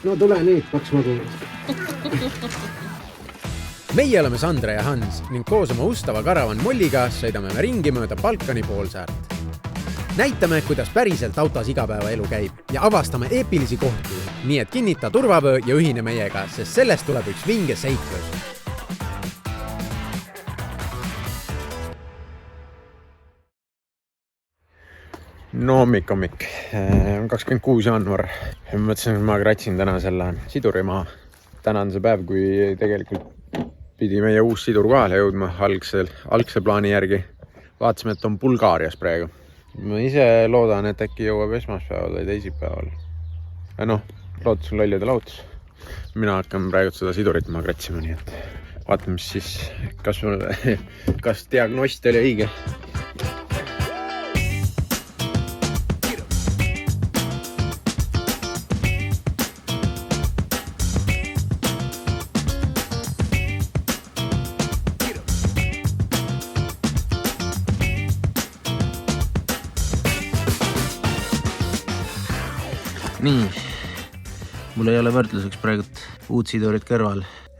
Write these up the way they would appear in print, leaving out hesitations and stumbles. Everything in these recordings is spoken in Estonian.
No tule nüüd, kaks magu. Meie oleme Sandra ja Hans ning koos oma ustava karavan Molliga sõidame me ringi mööda Balkani poolsaart. Näitame, kuidas päriselt autos igapäevaelu käib ja avastame eepilisi kohti, nii et kinnita turvavöö ja ühine meiega, sest sellest tuleb üks vinge seiklus. No hommik, 26. jaanuar. Mõtlesin, et ma kratsin täna selle siduri maha. Täna on see päev, kui tegelikult pidi meie uus sidur kohale jõudma algse plaani järgi. Vaatasime, et on Bulgaarias praegu. Ma ise loodan, et äkki jõuab esmaspäeval või teisipäeval. Lootus on lollide lootus. Mina hakkan praegu seda sidurit maha kratsima, nii et vaatame siis, kas diagnost oli õige. Nii, mul ei ole võrdluseks praegult uut sidurit kõrval,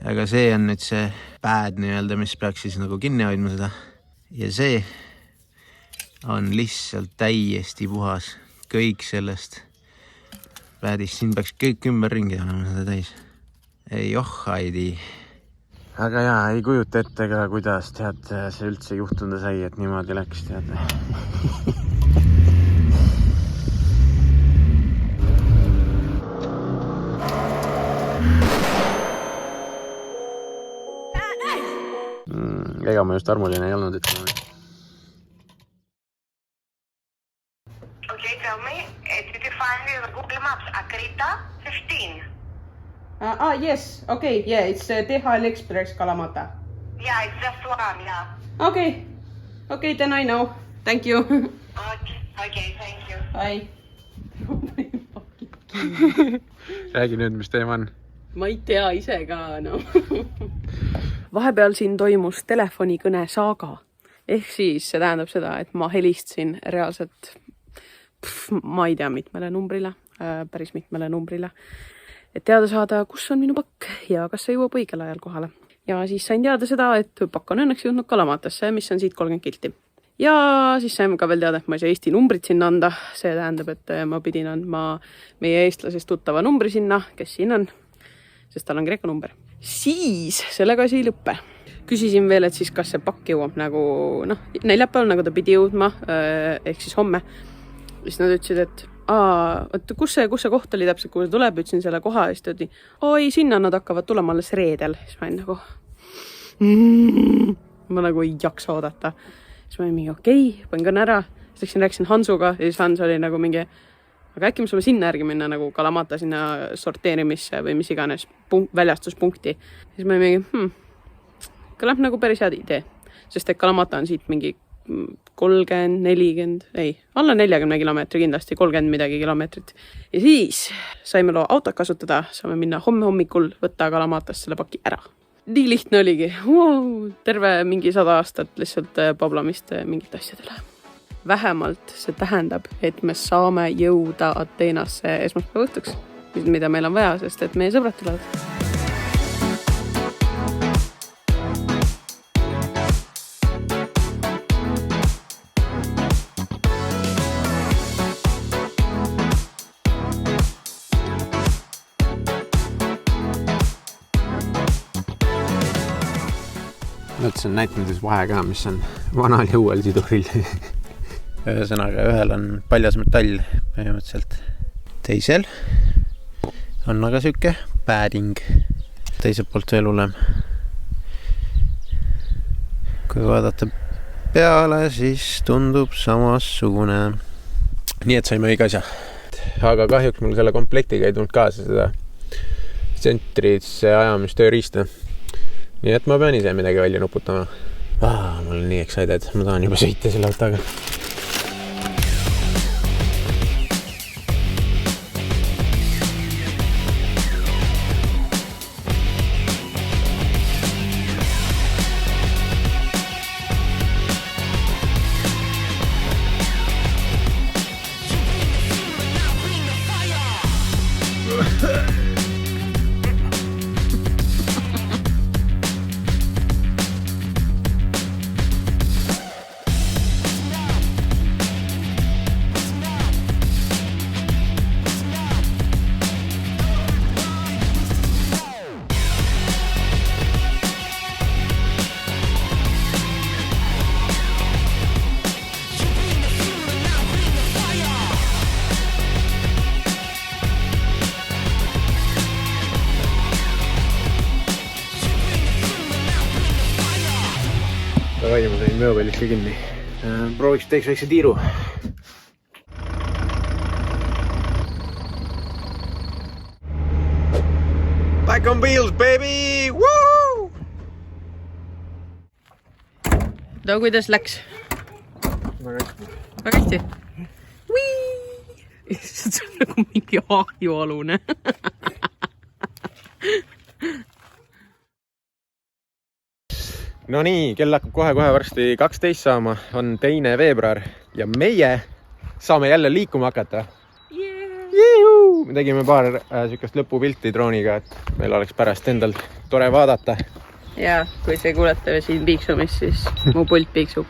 aga see on nüüd see pad nii-öelda, mis peaks siis nagu kinni hoidma seda. Ja see on lihtsalt täiesti puhas kõik sellest padist. Siin peaks kõik ümber ringi olema seda täis. Ei haidi. Aga jaa, ei kujuta ette ka, kuidas teate, see üldse juhtunda sai, et niimoodi läks teate. Ega ma just armuline ei olnud, ütleme. Okay, tell me, did you find your Google Maps Akrita 15? Yes, okay, yeah, it's DHL Express Kalamata. Yeah, it's just one, yeah. Okay, then I know. Thank you. Okay, thank you. Bye. Räägi nüüd, mis teema on? Ma ei tea ise ka, no. Vahepeal siin toimus telefonikõne saaga. Ehk siis see tähendab seda, et ma helistasin reaalselt, ma ei tea mitmele numbrile, päris mitmele numbrile, et teada saada, kus on minu pakk ja kas see jõuab õigel ajal kohale. Ja siis sain teada seda, et pakk on õnneks jõudnud Kalamatasse, mis on siit 30 kilti. Ja siis sain ka veel teada, et ma ei saa Eesti numbrit sinna anda. See tähendab, et ma pidin andma meie eestlasest tuttava numbri sinna, kes siin on, sest tal on Kreeka number. Siis sellega asi ei lõppe. Küsisin veel, et siis kas see pakk jõuab nagu, neljapäeval, nagu ta pidi jõudma, ehk siis homme. Siis nad ütlesid, et kus see koht oli täpselt, kui see tuleb, ütlesin selle koha ja siis ta ütlesin, oi, sinna nad hakkavad tulema alles reedel. Siis ma olin nagu, ma nagu ei jaksa oodata. Siis ma olin mingi, okei, panin kõne ära. Siis rääksin Hansuga ja siis Hans oli nagu mingi, aga äkki me saame sinna järgi minna nagu Kalamata sinna sorteerimisse või mis iganes väljastuspunkti. Siis ma olin mingi, kõlab nagu päris head idee, sest et Kalamata on siit mingi 30, 40, alla 40 kilomeetri kindlasti, 30 midagi kilomeetrit. Ja siis saime loo autot kasutada, saame minna homme hommikul võtta Kalamatast selle paki ära. Nii lihtne oligi. Terve mingi 100 aastat lihtsalt pablamist mingit asjadele. Vähemalt see tähendab, et me saame jõuda Ateenasse esmaspäeva õhtuks, mida meil on vaja, sest et meie sõbrad tulevad. Mõtlesin näitamises vahe ka, mis on vanal ja uuel siduril. Ühesõnaga, ühel on paljas metall põhimõtteliselt. Teisel on aga süke padding. Teiselt poolt veel hullem. Kui vaadata peale, siis tundub samasugune. Nii et saime õige asja. Aga kahjuks mul selle komplektiga ei tulnud kaasa seda tsentrisse ajamistööriista. Nii et ma pean ise midagi välja nuputama. Mul on nii excited, ma tahan juba sõita selle autoga. vaimu sain mööbelis ka kinni. Prooviks teeks väikse tiiru. Back on wheels, baby! Woo! No kuidas läks? Väga hästi. See on nagu mingi ahjualune. No nii, kell hakkab kohe varsti 12 saama, on 2. veebruar ja meie saame jälle liikuma hakata. Me tegime paar sükast lõpupilti drooniga, et meil oleks pärast endal tore vaadata. Ja kui see kuulete siin piiksumist, siis mu pult piiksub.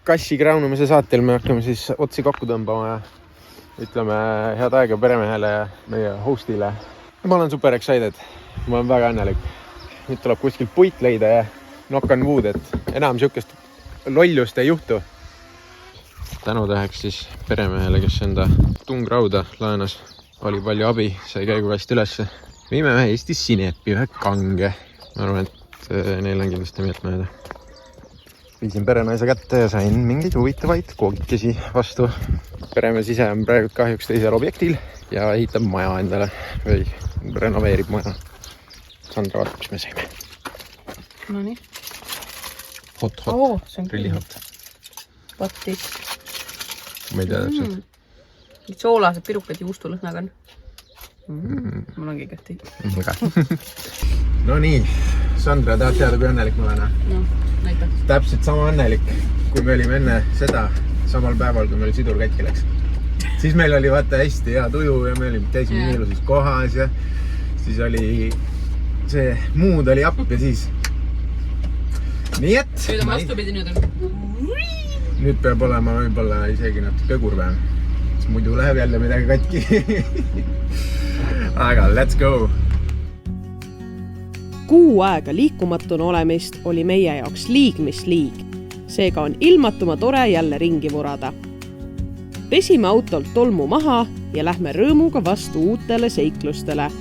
Kassi kraunumise saatel me hakkame siis otsi kokku tõmbama ja ütleme head aega peremehele ja meie hostile. Ma olen super excited. Ma olen väga õnnelik. Nüüd tuleb kuskilt puit leida ja knock on wood, et enam sükest lollust ei juhtu. Tänutäheks siis peremehele, kes enda tungrauda laenas. Oli palju abi, sai käigukast ülesse. Viime ühe Eesti sinepi, ühe kange. Ma arvan, et neil on kindlasti meelt mööda. Viisin perenaise kätte ja sain mingeid huvitavaid koogikesi vastu. Peremees ise on praegu kahjuks teisel objektil ja ehitab maja endale või renoveerib maja. Sandra vaatab, mis me saime. No nii. Hot, really hot. Patis. Ma ei tea täpselt. Soolased pirukad juustulõhnaga on. Mul ongi kõhti. No nii, Sandra, tahad teada, kui õnnelik ma olen? No, näita. Täpselt sama õnnelik, kui me olime enne seda samal päeval, kui meil sidur katki läks. Siis meil oli vaata hästi hea tuju ja me käisime nii ilusas kohas ja siis oli see muud oli app ja siis. Nii et... Nüüd on vastupidi, nüüd on... Nüüd peab olema võib-olla isegi natuke kurvem. Muidu läheb jälle midagi katki. Aga let's go! Kuu aega liikumatuna olemist oli meie jaoks liig mis liig. Seega on ilmatuma tore jälle ringi vurada. Pesime autolt tolmu maha ja lähme rõõmuga vastu uutele seiklustele.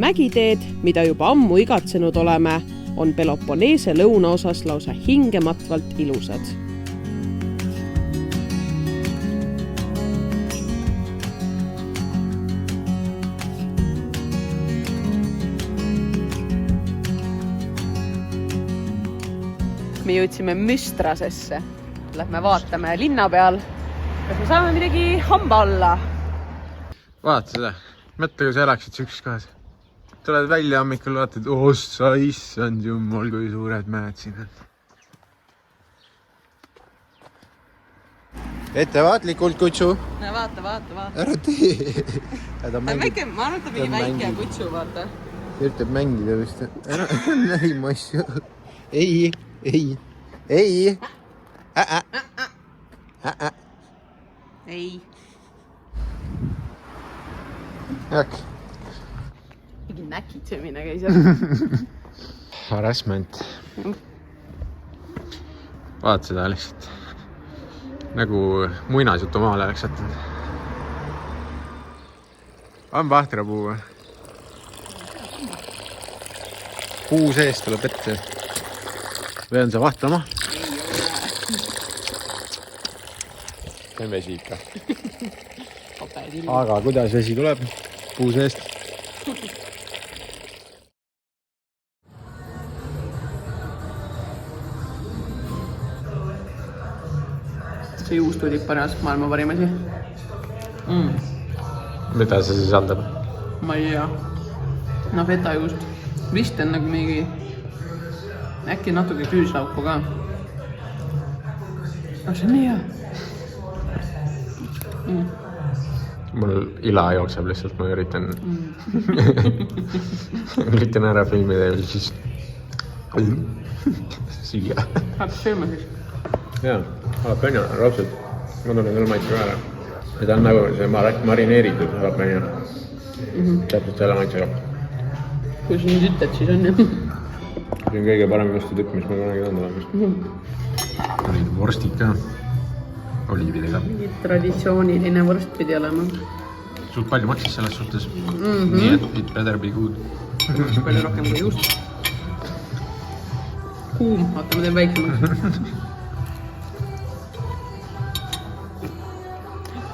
Mägiteed, mida juba ammu igatsenud oleme, on Peloponneese lõunaosas lausa hingematvalt ilusad. Me jõudsime Müstrasesse. Lähme vaatame linna peal. Kas me saame midagi hamba alla? Vaata seda. Mõtle, kui sa elaksid sükses kohas. Tuled välja hommikul, vaatad, sa issand jumal, kui suured mäed siin on. Ettevaatlikult, kutsu. No vaata. Ära tee. Ma arvan, et mingi väike kutsu, vaata. Ta ütleb mängida vist. Ära näima asju. Ei. Ei. Äkk. Mingi näkitsemine käis jah. Harassment. Vaat seda lihtsalt. Nagu muinasjutu maale oleks jätnud. On vahtrapuu või? Puu sees tuleb ette. Või on see vahtrama? See on vesi ikka. Aga kuidas vesi tuleb? Puu seest. See juustulip paras maailma parim asi. Mida see siis andab? Ma ei tea. No feta juust. Vist on nagu mingi... Äkki natuke küüslauku ka. Aga see on nii hea. Mul ila jookseb lihtsalt, ma üritan üritan ära filmida ja siis süüa. Hakkas sööma siis? Jaa, jalapeno on raudselt. Ma tunnen küll maitse ka ära. Ja ta on nagu see marineeritud jalapeno. Täpselt selle maitsega. Kui sa nüüd ütled, siis on jah. See on kõige parem juustutükk, mis ma kunagi tundnud. Olid vorstid ka. Oliividega. Traditsiooniline vorst pidi olema. Suht palju maksis selles suhtes. Nii et it better be good. Palju rohkem kui juust. kuum, vaata ma teen väiksemaks.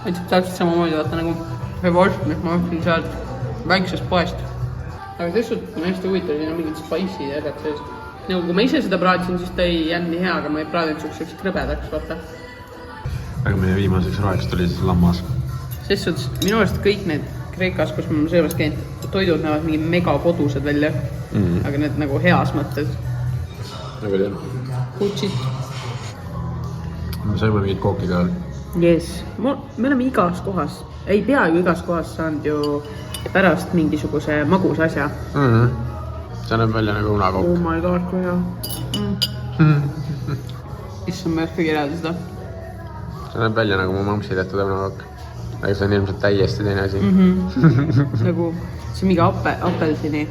Ütleb täpselt samamoodi, vaata nagu vorst, mis ma õpin sealt väiksest poest. Aga tõstult on hästi huvitav, siin on mingid spice'id ja edad sees. Nagu kui ma ise seda praadisin, siis ta ei jäänud nii hea, aga ma ei praadinud sukseks krõbedaks, vaata. Aga meie viimaseks roeks tuli siis lammas. Ses suhtes, minu arust kõik need Kreekas, kus ma sõõmas käinud, toidud näevad mingi mega kodused välja. Aga need nagu heas mõttes. Nagu tean. Kutsid. Me saime mingid kooki ka. Yes. Me oleme igas kohas, ei peaaegu igas kohas saanud ju pärast mingisuguse magus asja. See näeb välja nagu unakook. Oh my god, kui hea. Issand, ma ei oska kirjada seda. See näeb välja nagu mu mamsi tehtud unakook. Aga see on ilmselt täiesti teine asi. Nagu, see on mingi apelsini,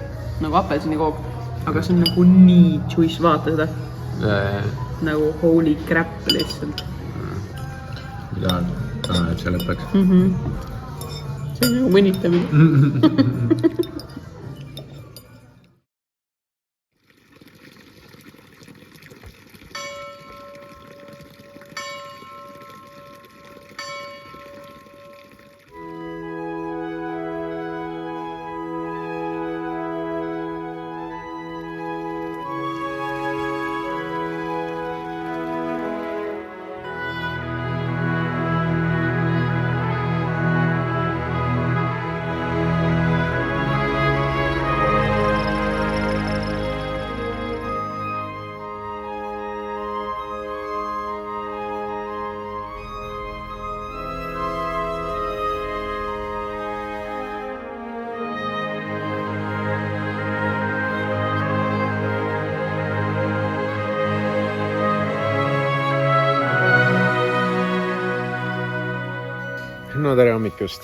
nagu apelsini kook. Aga see on nagu nii juice, vaata seda. Nagu holy crap lihtsalt. Mida tahan, et see lõpeks. See on nagu mõnitamine. No tere hommikust.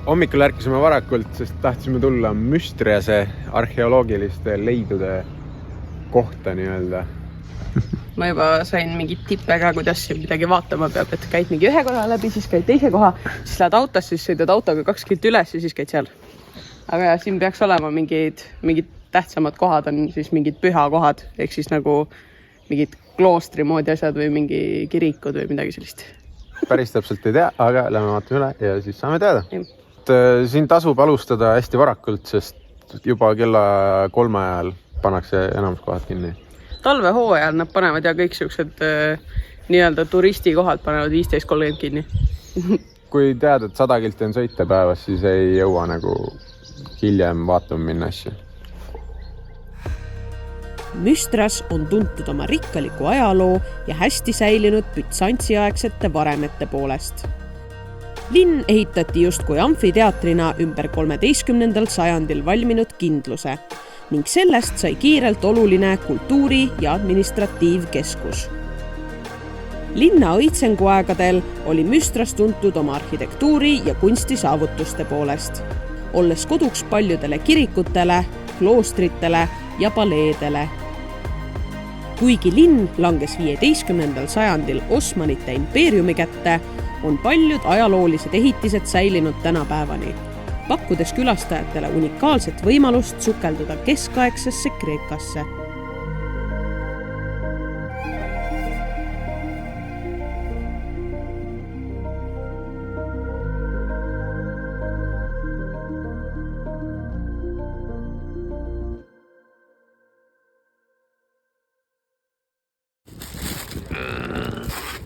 Hommikul ärkasime varakult, sest tahtsime tulla Müstriase arheoloogiliste leidude kohta nii-öelda. Ma juba sain mingit tippe ka, kuidas siin midagi vaatama peab, et käid mingi ühe koha läbi, siis käid teise koha, siis lähed autosse, siis sõidad autoga 2 kilt üles ja siis käid seal. Aga siin peaks olema mingid tähtsamad kohad, on siis mingid pühakohad, ehk siis nagu mingid kloostri moodi asjad või mingi kirikud või midagi sellist. Päris täpselt ei tea, aga lähme vaatame üle ja siis saame teada. Siin tasub alustada hästi varakult, sest juba kella 3 ajal pannakse enamus kohad kinni. Talvehooajal nad panevad ja kõik siuksed nii-öelda turistikohad panevad 15-30 kinni. Kui tead, et 100 kilti on sõita päevas, siis ei jõua nagu hiljem vaatama minna asju. Müstras on tuntud oma rikkaliku ajaloo ja hästi säilinud bütsantsiaegsete varemete poolest. Linn ehitati justkui amfiteatrina ümber 13. sajandil valminud kindluse ning sellest sai kiirelt oluline kultuuri- ja administratiivkeskus. Linna õitsenguaegadel oli Müstras tuntud oma arhitektuuri ja kunstisaavutuste poolest, olles koduks paljudele kirikutele, kloostritele ja paleedele. Kuigi linn langes 15. sajandil Osmanite impeeriumi kätte, on paljud ajaloolised ehitised säilinud tänapäevani, pakkudes külastajatele unikaalset võimalust sukelduda keskaegsesse Kreekasse.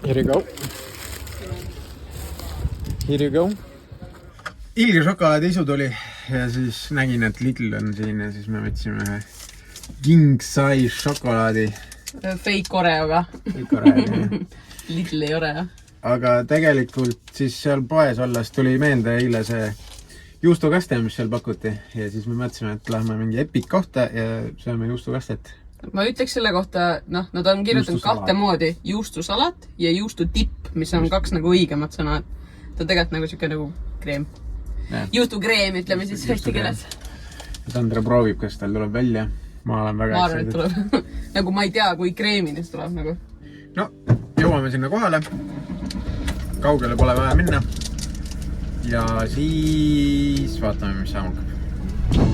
Here you go. Here you go. Ilge šokolaadisu tuli ja siis nägin, et Lidl on siin ja siis me võtsime ühe king size šokolaadi. Fake Oreoga. Lidl ei Oreo. Aga tegelikult siis seal poes olles tuli meelde eile see juustukaste, mis seal pakuti ja siis me mõtlesime, et lähme mingi Epic kohta ja sööme juustukastet. Ma ütleks selle kohta, nad on kirjutanud 2 moodi, juustusalat ja juustutipp, mis on 2 nagu õigemat sõna. Ta tegelikult nagu siuke nagu kreem. Juustukreem, ütleme siis hästi keeles. Andre proovib, kas tal tuleb välja. Ma olen väga excited. Tuleb. Nagu ma ei tea, kui kreeminis tuleb nagu. No, jõuame sinna kohale. Kaugele pole vaja minna. Ja siis vaatame, mis saamub. 1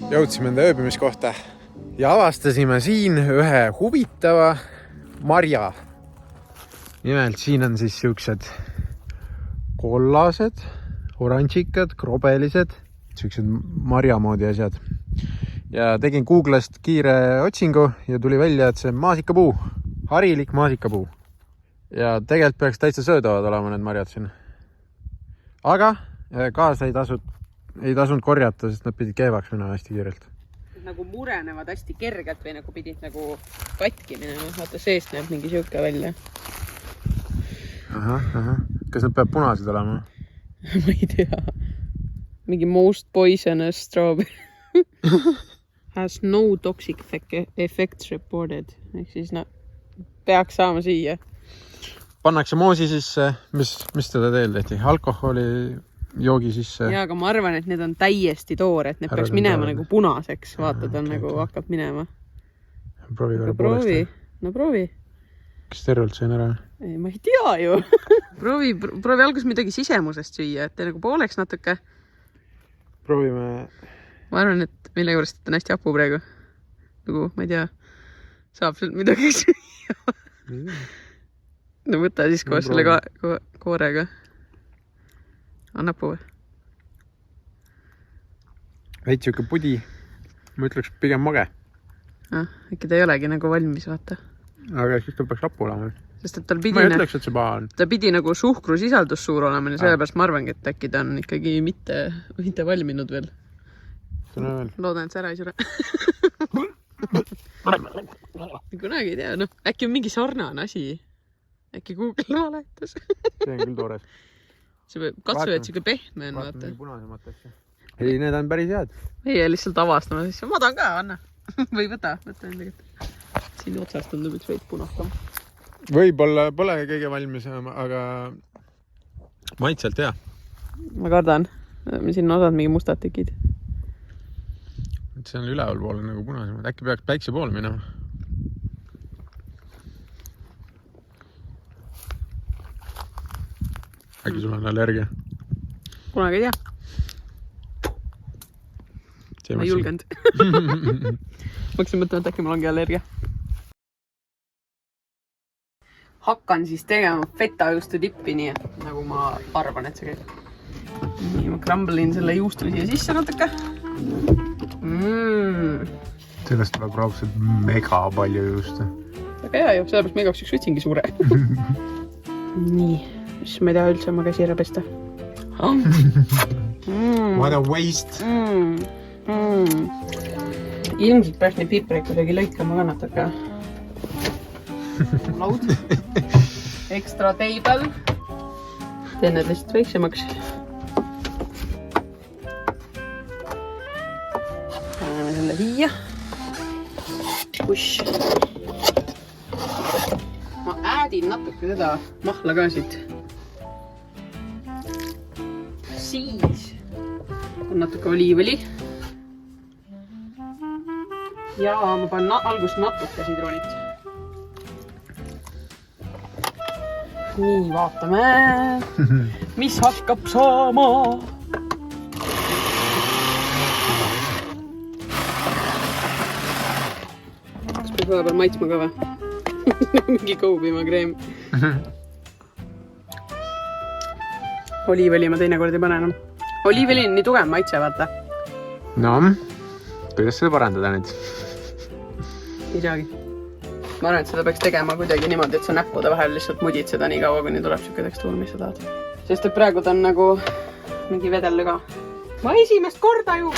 jõudsime enda ööbimiskohta ja avastasime siin ühe huvitava marja. Nimelt siin on siis siuksed kollased, oranžikad, krobelised, siuksed marja moodi asjad. Ja tegin Google'ist kiire otsingu ja tuli välja, et see on maasikapuu, harilik maasikapuu. Ja tegelikult peaks täitsa söödavad olema need marjad siin. Aga kaasa ei tasunud korjata, sest nad pidid keevaks minema hästi kiirelt. Nagu murenevad hästi kergelt või nagu pidid nagu katki minema. Vaata, seest näeb mingi siuke välja. Kas nad peab punased olema? Ma ei tea. Mingi most poisonous strawberry. Has no toxic effects reported. Ehk siis peaks saama siia. Pannakse moosi sisse, mis teda teel tehti? Alkoholi joogi sisse? Jaa, aga ma arvan, et need on täiesti toore, et need peaks minema nagu punaseks. Vaatad, on nagu hakkab minema. Proovi korra poolest. No proovi. Kas tervelt sõin ära? Ei, ma ei tea ju. proovi alguses midagi sisemusest süüa, et te nagu pooleks natuke. Proovime. Ma arvan, et mille juures on hästi hapu praegu. Nagu, ma ei tea, saab sealt midagi süüa. No võta siis koos selle koorega. Anna puu. Veits siuke pudi. Ma ütleks pigem mage. Äkki ta ei olegi nagu valmis, vaata. Aga siis ta peaks hapu olema. Sest et tal pidi, ma ei ütleks, et see paha on. Ta pidi nagu suhkrusisaldus suur olema ja sellepärast ma arvangi, et äkki ta on ikkagi mitte valminud veel. Loodan, et see ära ei sure. Kunagi ei tea, äkki on mingi sarnane asi. Äkki Google valetas. See on küll toores. Katsu, et siuke pehme on, vaata. Ei, need on päris head. Ei, lihtsalt avastama siis. Ma tahan ka, Anna. Või võta enda kätte. Siin otsast on üks veits punakam. Võib-olla pole kõige valmis, aga maitselt hea. Ma kardan. Siin on osad mingi mustad tekid. See on üleval pool nagu punasemad. Äkki peaks päikse pool minema. Äkki sul on allergia? Kunagi ei tea. Ma ei julgenud. Ma hakkasin mõtlema, et äkki mul ongi allergia. Hakkan siis tegema fetajuustu tippi, nii nagu ma arvan, et see käib. Nii, ma crumblin selle juustu siia sisse natuke. Sellest tuleb raudselt mega palju juustu. Väga hea ju, sellepärast ma igaks üks võtsingi suure. Nii, mis ma ei taha üldse oma käsi ära pesta. What a waste! Ilmselt peaks neid piipreid kuidagi lõikama ka natuke. Laud. Extra table. Teen need lihtsalt väiksemaks. Paneme selle siia. Push. Ma äädin natuke seda mahla ka siit. Siis on natuke oliivõli. Ja ma panen algust natuke sidrunit. Nii, vaatame, mis hakkab saama. Kas peab vahepeal maitsma ka või? Mingi kaubimakreem. Oliivõli ma teinekord ei pane enam. Oliivõli on nii tugev maitse, vaata. No, kuidas seda parandada nüüd? Ei teagi. Ma arvan, et seda peaks tegema kuidagi niimoodi, et sa näppude vahel lihtsalt mudid seda nii kaua, kuni tuleb siuke tekstuur, mis sa tahad. Sest et praegu ta on nagu mingi vedellüga. Ma esimest korda ju!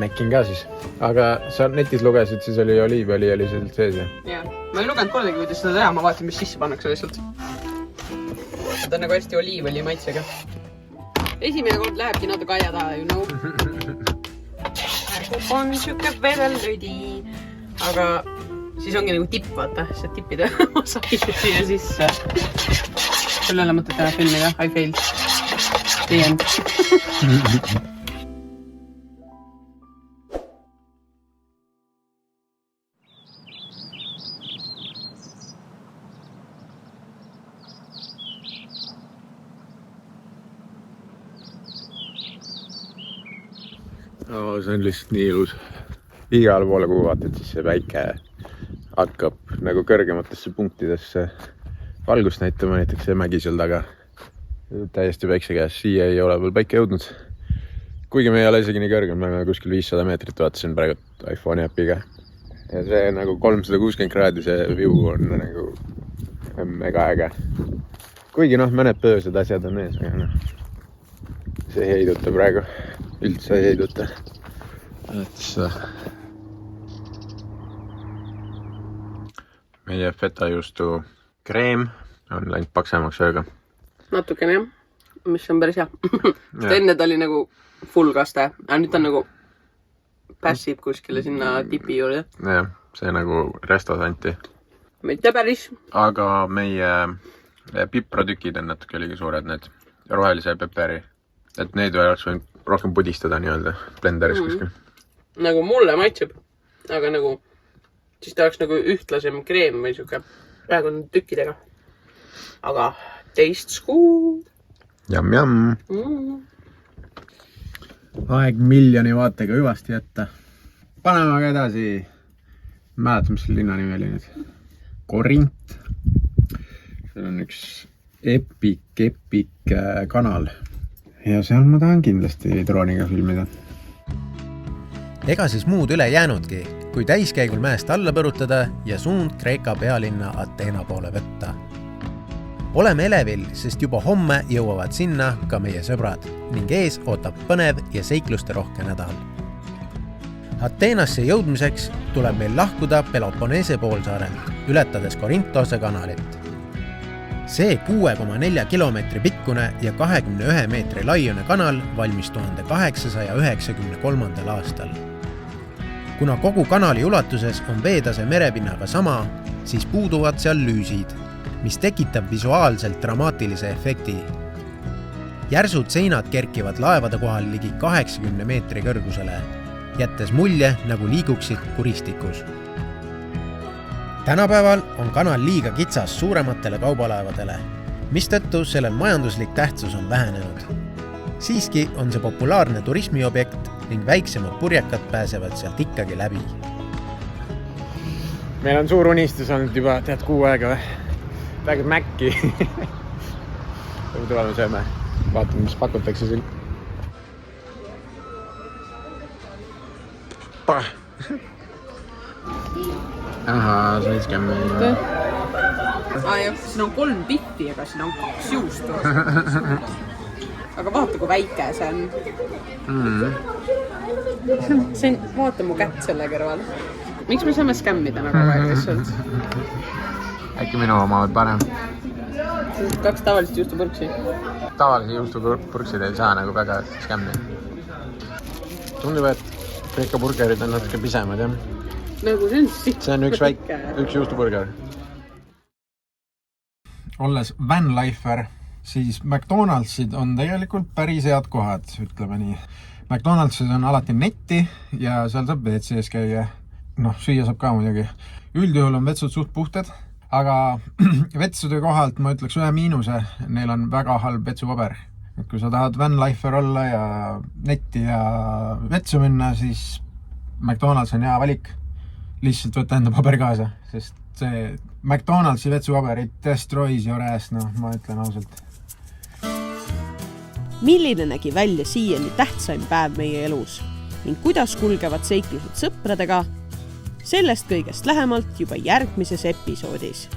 Mäkin ka siis. Aga sa netis lugesid, siis oli oliivõli oli sealt sees. Jaa. Ma ei lugenud kordagi, kuidas seda teha, ma vaatasin, mis sisse pannakse lihtsalt. Ta on nagu hästi oliivõli maitsega. Esimene kord lähebki natuke aia taha, you know. On siuke vedellüdi. Aga siis ongi nagu tipp, vaata, see tippida masakid siia sisse. Sul ei ole mõtet ära filmida, I failed. The end. No, see on lihtsalt nii ilus. Igale poole kui vaatad, siis see päike hakkab nagu kõrgematesse punktidesse valgust näitama, näiteks see mägi seal taga. Täiesti päikse käes, siia ei ole veel päike jõudnud. Kuigi me ei ole isegi nii kõrgel, me oleme kuskil 500 meetrit, vaatasin praegu iPhone'i äpiga. Ja see nagu 360 kraadi see view on nagu mega äge. Kuigi mõned pöösed asjad on ees, aga see ei heiduta praegu. Üldse ei heiduta. Meie fetajuustu kreem on läinud paksemaks ööga. Natukene jah, mis on päris hea. Enne ta oli nagu full kaste, aga nüüd ta on nagu pässib kuskile sinna tipi juurde. Jah, see nagu restosanti. Mitte päris. Aga meie pipratükid on natuke liiga suured, need rohelise peperi. Et neid oleks võinud rohkem pudistada nii-öelda blenderis kuskil. Nagu mulle maitseb, aga nagu siis ta oleks nagu ühtlasem kreem või siuke praegu on tükkidega. Aga taste good. Jam. Aeg miljoni vaatega hüvasti jätta. Paneme aga edasi. Mäletan, mis linna nimi oli nüüd. Korint. See on üks epic kanal. Ja seal ma tahan kindlasti drooniga filmida. Ega siis muud üle jäänudki, kui täiskäigul mäest alla põrutada ja suund Kreeka pealinna Ateena poole võtta. Oleme elevil, sest juba homme jõuavad sinna ka meie sõbrad ning ees ootab põnev ja seikluste rohke nädal. Ateenasse jõudmiseks tuleb meil lahkuda Peloponneese poolsaarelt, ületades Korintose kanalit. See 6,4 kilomeetri pikkune ja 21 meetri laiune kanal valmis 1893. aastal. Kuna kogu kanali ulatuses on veetase merepinnaga sama, siis puuduvad seal lüüsid, mis tekitab visuaalselt dramaatilise efekti. Järsud seinad kerkivad laevade kohal ligi 80 meetri kõrgusele, jättes mulje nagu liiguksid kuristikus. Tänapäeval on kanal liiga kitsas suurematele kaubalaevadele, mistõttu sellel majanduslik tähtsus on vähenenud. Siiski on see populaarne turismiobjekt ning väiksemad purjekad pääsevad sealt ikkagi läbi. Meil on suur unistus olnud juba kuu aega või? Tahaks mäkki. Tuleme sööme. Vaatame, mis pakutakse siin. Ahaa, see on skämmi. Siin on 3 pihti, aga siin on 2 juustu. Aga vaata, kui väike see on. Vaata mu kätt selle kõrval. Miks me saame skämmida nagu lihtsalt? Äkki minu oma oled parem? 2 tavalist juustupurksi. Tavalisi juustupurksid ei saa nagu väga skämmi. Tundub, et Kreeka burgerid on natuke pisemad, jah? Nagu see on üks juustuburger. Olles vanlifer, siis McDonaldsid on tegelikult päris head kohad, ütleme nii. McDonaldsis on alati netti ja seal saab WC-s käia. Süüa saab ka muidugi. Üldjuhul on vetsud suht puhtad, aga vetsude kohalt ma ütleks ühe miinuse, neil on väga halb vetsupaber. Et kui sa tahad vanlifer olla ja netti ja vetsu minna, siis McDonalds on hea valik. Lihtsalt võtta enda paber kaasa, sest see McDonaldsi vetsupaber it destroys your ass, ma ütlen ausalt. Milline nägi välja siiani tähtsaim päev meie elus ning kuidas kulgevad seiklused sõpradega? Sellest kõigest lähemalt juba järgmises episoodis.